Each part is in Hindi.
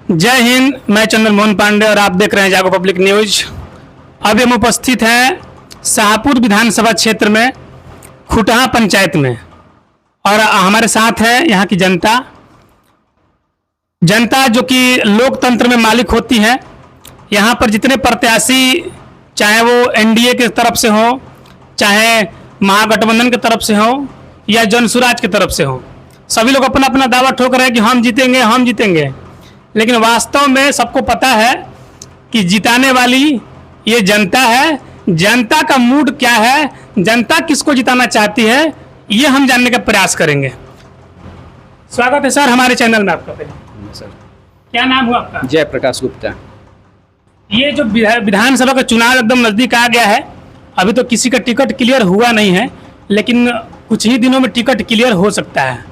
जय हिंद। मैं चंद्र मोहन पांडे और आप देख रहे हैं जागो पब्लिक न्यूज। अब हम उपस्थित हैं शाहपुर विधानसभा क्षेत्र में खुटहा पंचायत में और हमारे साथ है यहाँ की जनता जो कि लोकतंत्र में मालिक होती है। यहाँ पर जितने प्रत्याशी चाहे वो एनडीए की तरफ से हो, चाहे महागठबंधन की तरफ से हो या जनसुराज की तरफ से हो, सभी लोग अपना अपना दावा ठोक रहे हैं कि हम जीतेंगे। लेकिन वास्तव में सबको पता है कि जिताने वाली ये जनता है। जनता का मूड क्या है, जनता किसको जिताना चाहती है, ये हम जानने का प्रयास करेंगे। स्वागत है सर हमारे चैनल में आपका। सर क्या नाम हुआ आपका? जय प्रकाश गुप्ता। ये जो विधानसभा का चुनाव एकदम नजदीक आ गया है, अभी तो किसी का टिकट क्लियर हुआ नहीं है, लेकिन कुछ ही दिनों में टिकट क्लियर हो सकता है।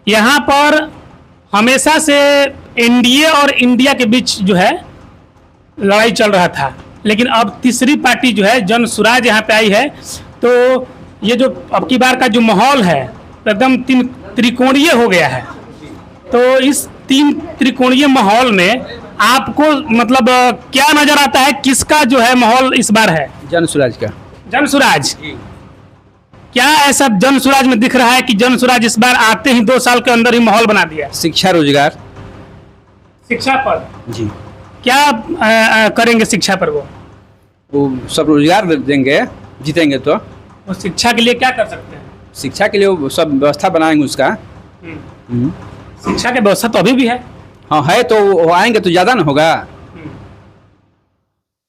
यहाँ पर हमेशा से एनडीए और इंडिया के बीच जो है लड़ाई चल रहा था, लेकिन अब तीसरी पार्टी जो है जनसुराज यहाँ पे आई है। तो ये जो अब की बार का जो माहौल है एकदम त्रिकोणीय हो गया है। तो इस तीन त्रिकोणीय माहौल में आपको मतलब क्या नजर आता है, किसका जो है माहौल इस बार है? जनसुराज का। जनसुराज। क्या ऐसा जनसुराज में दिख रहा है कि जनसुराज इस बार आते ही 2 साल के अंदर ही माहौल बना दिया? शिक्षा रोजगार। शिक्षा पर जी क्या करेंगे? शिक्षा पर वो सब रोजगार देंगे, जीतेंगे तो। वो शिक्षा के लिए क्या कर सकते हैं? शिक्षा के लिए वो सब व्यवस्था बनाएंगे उसका। शिक्षा की व्यवस्था तो अभी भी है। हाँ है, तो वो आएंगे तो ज़्यादा ना होगा।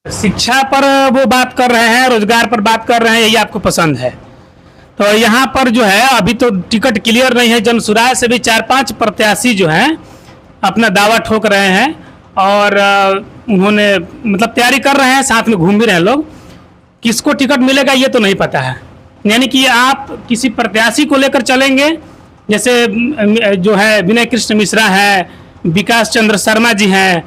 शिक्षा पर वो बात कर रहे हैं, रोजगार पर बात कर रहे हैं, यही आपको पसंद है। तो यहाँ पर जो है अभी तो टिकट क्लियर नहीं है। जनसुराज से भी 4-5 प्रत्याशी जो हैं अपना दावा ठोक रहे हैं और उन्होंने मतलब तैयारी कर रहे हैं, साथ में घूम भी रहे हैं लोग। किसको टिकट मिलेगा ये तो नहीं पता है। यानी कि आप किसी प्रत्याशी को लेकर चलेंगे, जैसे जो है विनय कृष्ण मिश्रा है, विकास चंद्र शर्मा जी हैं,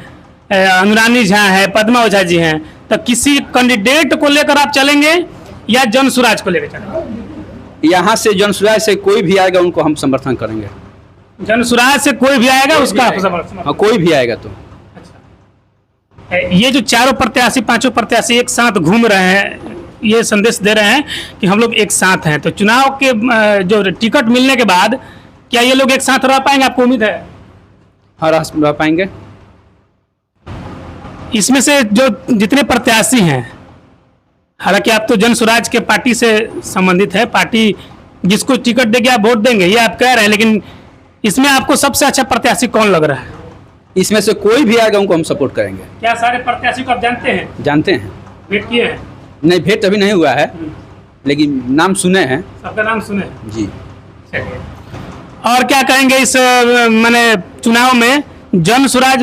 अनुरानी झा है, पद्मा ओझा जी हैं, तो किसी कैंडिडेट को लेकर आप चलेंगे या जनसुराज को लेकर चलेंगे? यहाँ से जनसुराज से कोई भी आएगा उनको हम समर्थन करेंगे। जनसुराज से कोई भी आएगा उसका आप समर्थन? हाँ, कोई भी आएगा तो। अच्छा, ये जो चारों प्रत्याशी 5 प्रत्याशी एक साथ घूम रहे हैं, ये संदेश दे रहे हैं कि हम लोग एक साथ हैं। तो चुनाव के जो टिकट मिलने के बाद क्या ये लोग एक साथ रह पाएंगे? आपको उम्मीद है? हाँ, रह पाएंगे। इसमें से जो जितने प्रत्याशी हैं, हालांकि आप तो जनसुराज के पार्टी से संबंधित है, पार्टी जिसको टिकट देगी आप वोट देंगे, ये आप कह रहे हैं, लेकिन इसमें आपको सबसे अच्छा प्रत्याशी कौन लग रहा है? इसमें से कोई भी आएगा उनको हम सपोर्ट करेंगे। क्या सारे प्रत्याशी को आप जानते हैं? जानते हैं। भेंट किए हैं? नहीं, भेंट अभी नहीं हुआ है, लेकिन नाम सुने हैं। सबका नाम सुने जी। चलिए, और क्या कहेंगे इस माने चुनाव में? जनसुराज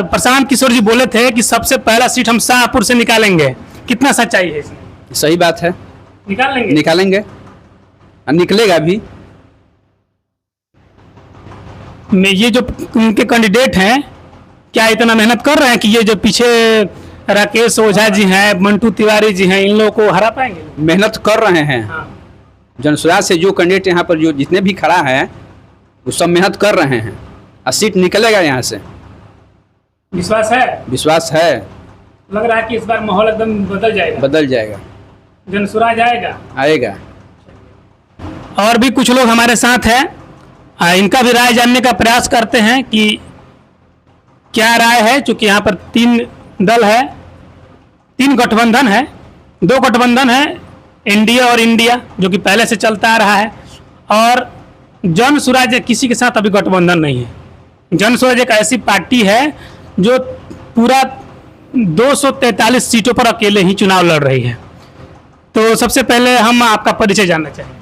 प्रशांत किशोर जी बोले थे कि सबसे पहला सीट हम शाहपुर से निकालेंगे। कितना सच्चाई है इसमें? सही बात है। निकालेंगे और निकलेगा भी। ये जो उनके कैंडिडेट हैं क्या इतना मेहनत कर रहे हैं कि ये जो पीछे राकेश ओझा जी हैं, मंटू तिवारी जी हैं, इन लोगों को हरा पाएंगे? मेहनत कर रहे हैं। हाँ। जनसुराज से जो कैंडिडेट यहाँ पर जो जितने भी खड़ा है वो सब मेहनत कर रहे हैं और सीट निकलेगा यहाँ से। विश्वास है? विश्वास है। लग रहा है कि इस बार माहौल एकदम बदल जाएगा। जनसुराज आएगा। और भी कुछ लोग हमारे साथ हैं, इनका भी राय जानने का प्रयास करते हैं कि क्या राय है। चूंकि यहाँ पर 3 दल है, 3 गठबंधन है। 2 गठबंधन है, एनडीए और इंडिया, जो कि पहले से चलता आ रहा है, और जनसुराज किसी के साथ अभी गठबंधन नहीं है। जनसुराज एक ऐसी पार्टी है जो पूरा 243 सीटों पर अकेले ही चुनाव लड़ रही है। तो सबसे पहले हम आपका परिचय जानना चाहेंगे।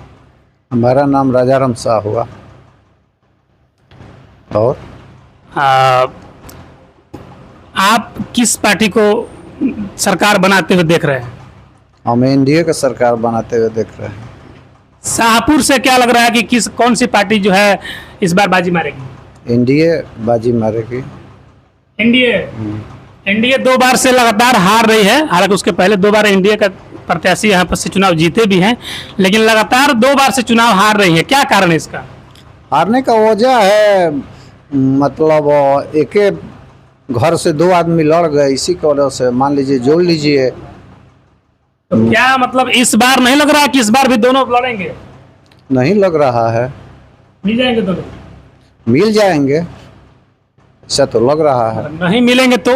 हमारा नाम राजाराम शाह हुआ। और आप किस पार्टी को सरकार बनाते हुए देख रहे हैं? हम एनडीए का सरकार बनाते हुए देख रहे हैं। शाहपुर से क्या लग रहा है कि कौन सी पार्टी जो है इस बार बाजी मारेगी? एनडीए बाजी मारेगी। एनडीए 2 बार से लगातार हार रही है। हालांकि उसके पहले 2 बार एनडीए का प्रत्याशी यहाँ पर से चुनाव जीते भी हैं, लेकिन लगातार 2 बार से चुनाव हार रही है। क्या कारण है इसका? हारने का वजह है मतलब एक घर से 2 आदमी लड़ गए, इसी की वजह से मान लीजिए जोड़ लीजिए। तो क्या मतलब इस बार नहीं लग रहा कि इस बार भी दोनों लड़ेंगे? नहीं लग रहा है, मिल जाएंगे दोनों? मिल जाएंगे ऐसा तो लग रहा है। नहीं मिलेंगे तो?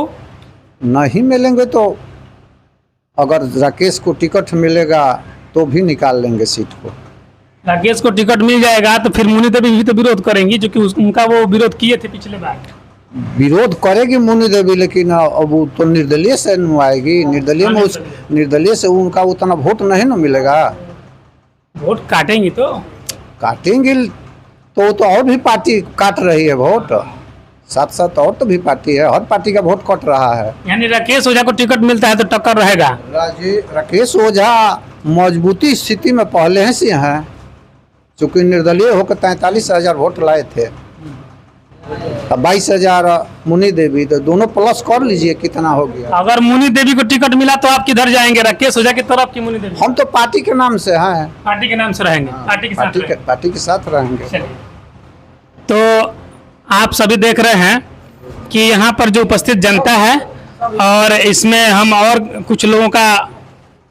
नहीं मिलेंगे तो अगर राकेश को टिकट मिलेगा तो भी निकाल लेंगे सीट को। राकेश को टिकट मिल जाएगा तो फिर मुनि देवी भी तो विरोध करेंगी, जो कि उनका वो विरोध किए थे पिछले बार। विरोध करेगी मुनि देवी, लेकिन अब वो तो निर्दलीय से न आएगी। निर्दलीय से उनका उतना वोट नहीं ना मिलेगा। वोट काटेंगी तो? काटेंगी तो और भी पार्टी काट रही है वोट, साथ साथ और तो भी पार्टी है, हर पार्टी का वोट कट रहा है। यानी राकेश ओझा को टिकट मिलता है तो टक्कर रहेगा। राकेश ओझा मजबूती स्थिति में पहले से हैं, चूँकि निर्दलीय होकर 43,000 वोट लाए थे, 22,000 मुनि देवी, तो दोनों प्लस कर लीजिए कितना हो गया। अगर मुनि देवी को टिकट मिला तो आप किधर जाएंगे? राकेश ओझा की तरफ की मुनि देवी? हम तो पार्टी के नाम से हैं, पार्टी के नाम से रहेंगे, पार्टी के साथ रहेंगे। पार्टी के साथ रहेंगे। चलिए, तो आप सभी देख रहे हैं कि यहाँ पर जो उपस्थित जनता है, और इसमें हम और कुछ लोगों का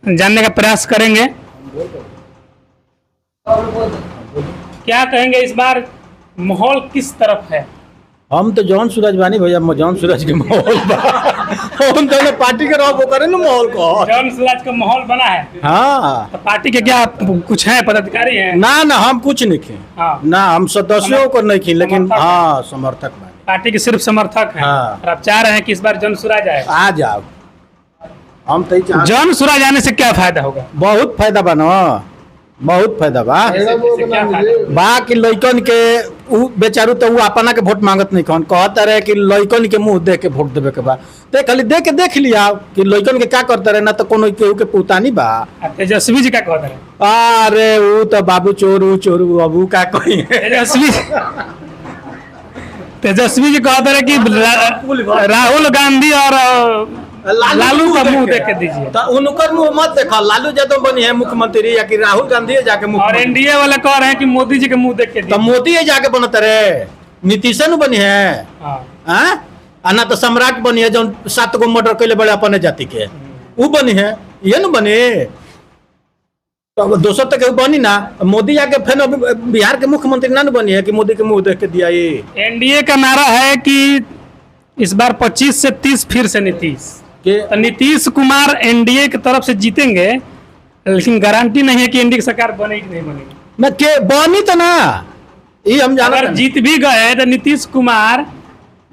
जानने का प्रयास करेंगे। क्या कहेंगे इस बार माहौल किस तरफ है? हम तो जौन सूरज बानी भैया, जौन सूरज के माहौल बा हम तो पार्टी के रहो करे ना माहौल को। जौन सूरज का माहौल बना है। हाँ, तो पार्टी के क्या कुछ है, पदाधिकारी हैं? ना हम कुछ नहीं खे। हाँ। ना हम सदस्यों को नहीं खे, लेकिन समर्थक हाँ समर्थक बानी। पार्टी के सिर्फ समर्थक हैं। हाँ। और आप चाह रहे हैं कि इस बार जन सूरज आए? आ जाओ, हम तो जन सूरज आने से क्या फायदा होगा? बहुत फायदा बा ना, बहुत फायदा बा। इससे क्या फायदा? बा कि लइकन के उ बेचारू तो उ अपना के वोट मांगत नहीं कौन, कहता रहे कि लइकन के मुंह देख के वोट देवे के बा। तो खाली देख लिया कि लइकन के क्या करते रहे, ना तो कोनो केहू के पुतानी बा। तेजस्वी जी क्या कहते हैं? अरे वो तो बाबू चोरू अबू का कोई तेजस्वी जी कहते रहे कि राहुल गांधी और लालू का मुंह देख के दीजिए। तो उनकर मुंह मत देखो, लालू यादव बनी है मुख्यमंत्री या कि राहुल गांधी जाके और मुख्यमंत्री। एनडीए वाले कह रहे हैं कि मोदी जी के मुंह देख के तो दीजिए। मोदी जाके बनते रहे, नीतीश न बनी है। हाँ। ना तो सम्राट बनी है जो 7 गो मर्डर कैले बड़े अपने जाति के, वो बनी है, ये न बने। तो दोस्तों तक बनी ना, मोदी जाके फिर अभी बिहार के मुख्यमंत्री ना बनी है कि मोदी के मुंह देख के दिया। ये एनडीए का नारा है कि इस बार 25 से 30 फिर से नीतीश। तो नीतीश कुमार एनडीए की तरफ से जीतेंगे, लेकिन गारंटी नहीं है कि एनडीए की सरकार बनेगी कि नहीं बनेगी। मैं के बनी तो ना, ये हम जाना। अगर जीत भी गए तो नीतीश कुमार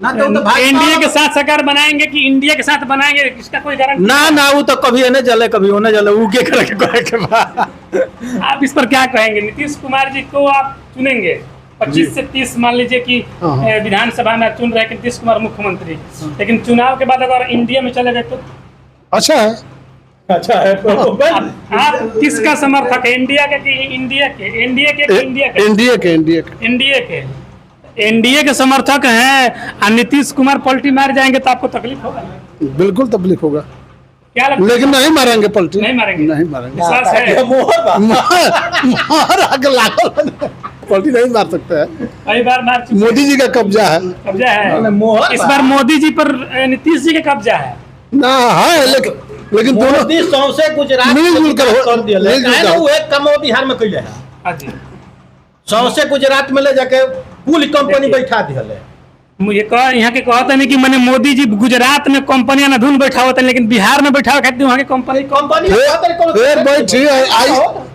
एनडीए के साथ सरकार बनाएंगे कि इंडिया के साथ बनाएंगे, इसका कोई गारंटी ना वो तो कभी नहीं जले कभी होने जले, वो के करे के बाद। आप इस पर क्या कहेंगे? नीतीश कुमार जी को आप चुनेंगे 25 से 30, मान लीजिए कि विधानसभा में चुन रहे नीतीश कुमार मुख्यमंत्री, लेकिन चुनाव के बाद अगर इंडिया में चले गए तो अच्छा है आप किसका समर्थक है? इंडिया के कि इंडिया के? एनडीए के समर्थक हैं और नीतीश कुमार पलटी मार जाएंगे तो आपको तकलीफ होगा? बिल्कुल तकलीफ होगा, क्या लगता है? लेकिन नहीं मारेंगे पलटी, नहीं मारेंगे। विश्वास है? पलटी नहीं मार सकते हैं। कई बार मार चुके हैं। मोदी जी का कब्जा है इस बार मोदी जी पर नीतीश जी का कब्जा है ना, है लेकिन दोनों मोदी सौंसे गुजरात मिलजुल कर दिया, वो एक कम बिहार में कैले है। सौंसे गुजरात में ले जाके पूरी कंपनी बैठा दिया। मुझे यहाँ के कहते नहीं कि मैंने मोदी जी गुजरात में कंपनियां न धुन बैठा होता है, लेकिन बिहार में बैठा खाते वहाँ की कंपनी बैठी है।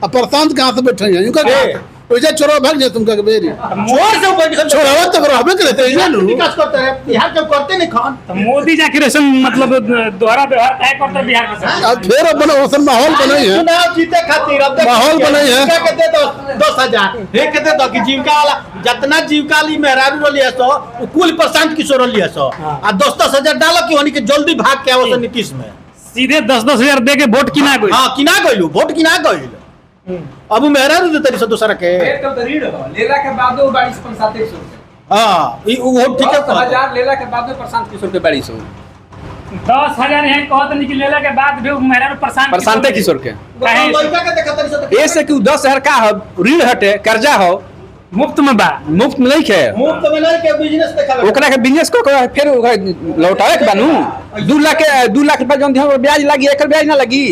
प्रशांत कहाँ से बैठे हैं? वैसे चोरा भाग जाए तुमका बेरी जोर से छोड़ावा तो रहबे करते हैं, विकास करते हैं बिहार के करते नहीं खान। तो मोदी जाके रेशन मतलब दोहरा व्यवहार तय करते बिहार के साथ। अब फिर अपना वैसा माहौल बनाई है, चुनाव जीते खातिर अब माहौल बनाई है। के दे दो 10,000 एक दे दो कि जीविका वाला जितना जीविका ली मेहरारू रो लिया सो कुल प्रशांत किशोर रो लिया सो आ 10,000 डालो कि होनी के जल्दी भाग के आवो नीतीश में सीधे 10,000 दे के वोट किना गई। हां किना गइलू वोट किना गइल। अब मेहरारू दे तरी से दूसरा के लेला के बाद 22,100 हां ई वो ठीक है 10,000 लेला के बाद प्रशांत किशोर के 2200 10,000 यहाँ कहते नहीं कि लेला के बाद भी मेहरा प्रशांत किशोर के लड़का के देखत तरी से ऐसे कि 10,000 का हो ऋण हटे कर्जा हो मुफ्त में बा। मुफ्त में नहीं खे मुफ्त में नहीं के बिजनेस देखा ओकरा के बिजनेस को फिर लौटावे के बानू 2 लाख रुपया जौन दिहन ब्याज लगी एकर ब्याज ना लगी।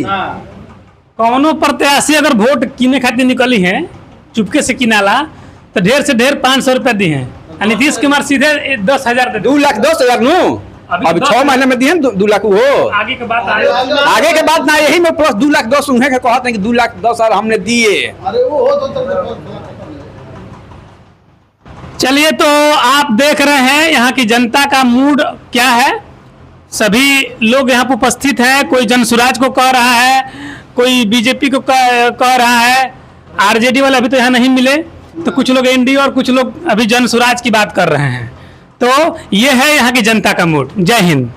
कौनो प्रत्याशी अगर वोट कीने खातिर निकली है चुपके से किनाला तो ढेर से ढेर 500 रुपया दी है। नीतीश कुमार सीधे 10,000 दे 2,10,000 नु अभी 6 महीने में दिए 2 लाख वो आगे के बाद आगे के बाद ना यही में प्लस 2,10,000 उन्हें के कहते हैं कि 2,10,000 हमने दिए। अरे वो हो तो चलिए तो आप देख रहे हैं यहाँ की जनता का मूड क्या है। सभी लोग यहाँ पर उपस्थित है। कोई जनसुराज को कह रहा है, कोई बीजेपी को कह रहा है, आरजेडी वाले अभी तो यहाँ नहीं मिले, तो कुछ लोग एनडीए और कुछ लोग अभी जनसुराज की बात कर रहे हैं। तो ये है यहाँ की जनता का मूड। जय हिंद।